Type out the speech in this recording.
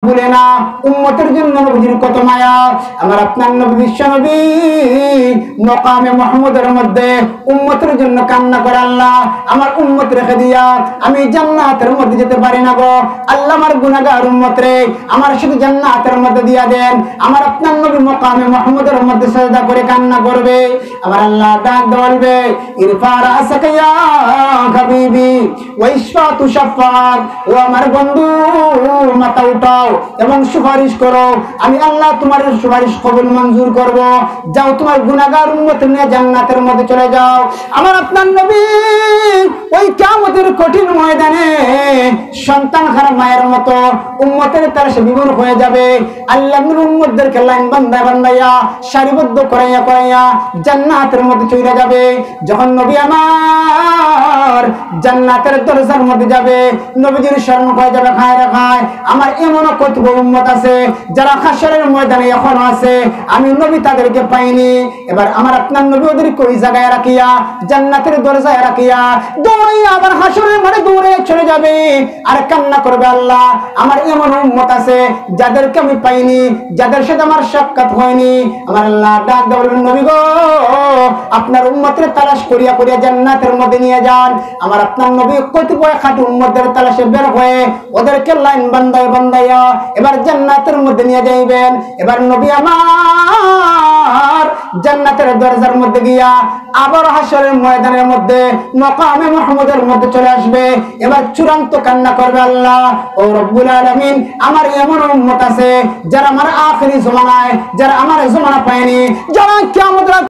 বলে না উম্মতের জন্য নবীর কত মায়া। আমার আপনার নবী বিশ্ব নবী মকামে মুহাম্মদের মধ্যে উম্মতের জন্য কান্না করে, আল্লাহ আমার উম্মত রেখে দিয়া আমি জান্নাতের মধ্যে যেতে পারি না গো আল্লাহ, আমার গুনাহগার উম্মত রে আমার শুধু জান্নাতের মধ্যে দিয়া দেন। আমার আপনার নবী মকামে মুহাম্মদের মধ্যে সাজদা করে কান্না করবে। আমার আল্লাহ ডাক বলবে, ইরফা রাসাকা ইয়া হাবিবি ওয়া ইশফাতু শাফাত, ও আমার বন্ধু মাথা উঠাও এবং সুপারিশ করো, আমি আল্লাহ তোমার সুপারিশ কবুল মঞ্জুর করব। যাও তোমার গুনাহগার উম্মত নিয়ে জান্নাতের মধ্যে চলে যাও। আমার আপনার নবী ওই কিয়ামতের কঠিন ময়দানে সন্তান হারা মায়ের মতো উম্মতের তারা বিমূর হয়ে যাবে। আল্লাহর উম্মতদেরকে লাইন বান্ধাইয়া সারিবদ্ধ করাইয়া জান্নাতের মধ্যে চলে যাবে। যখন নবী আমার জান্নাতের দরজার মধ্যে যাবে, নবীজির শরণ হয়ে যাবে খায়। আমার এমন কতব উম্মত আছে যারা হাসরের ময়দানে এখনো আছে, আমি নবী তাদেরকে পাইনি। এবার আমার আপনার নবী ওদেরকে ওই জায়গায় রাখিয়া জান্নাতের দরজায় রাখিয়া দৌড়াইয়া আবার হাসরের মাঠে দৌড়ে চলে যাবে আর কান্না করবে, আল্লাহ আমার এমন উম্মত আছে যাদেরকে আমি পাইনি, যাদের সাথে আমার সাক্ষাৎ হয়নি। আমার আল্লাহ ডাক বলবেন, নবী গো আপনার উম্মতের তালাশ করিয়া জান্নাতের মধ্যে নিয়ে যান। আমার আপনার নবী কতিপয় খাঁটি উম্মতের তালাশে বের হয়ে ওদেরকে লাইন বান্ধাইয়া এবার জান্নাতের মধ্যে নিয়ে যাইবেন। এবার নবী আমার জান্নাতের দরজার মধ্যে গিয়া আবার হাসরের ময়দানের মধ্যে মকামে মুহাম্মদের মধ্যে চলে আসবে। এবার চূড়ান্ত কান্না করবে, আল্লাহ ও রব্বুল আলামিন আমার এমন উম্মত আছে যারা আমার আখিরি জমানায়, যারা আমার জমানা পায়নি, যারা কিয়ামত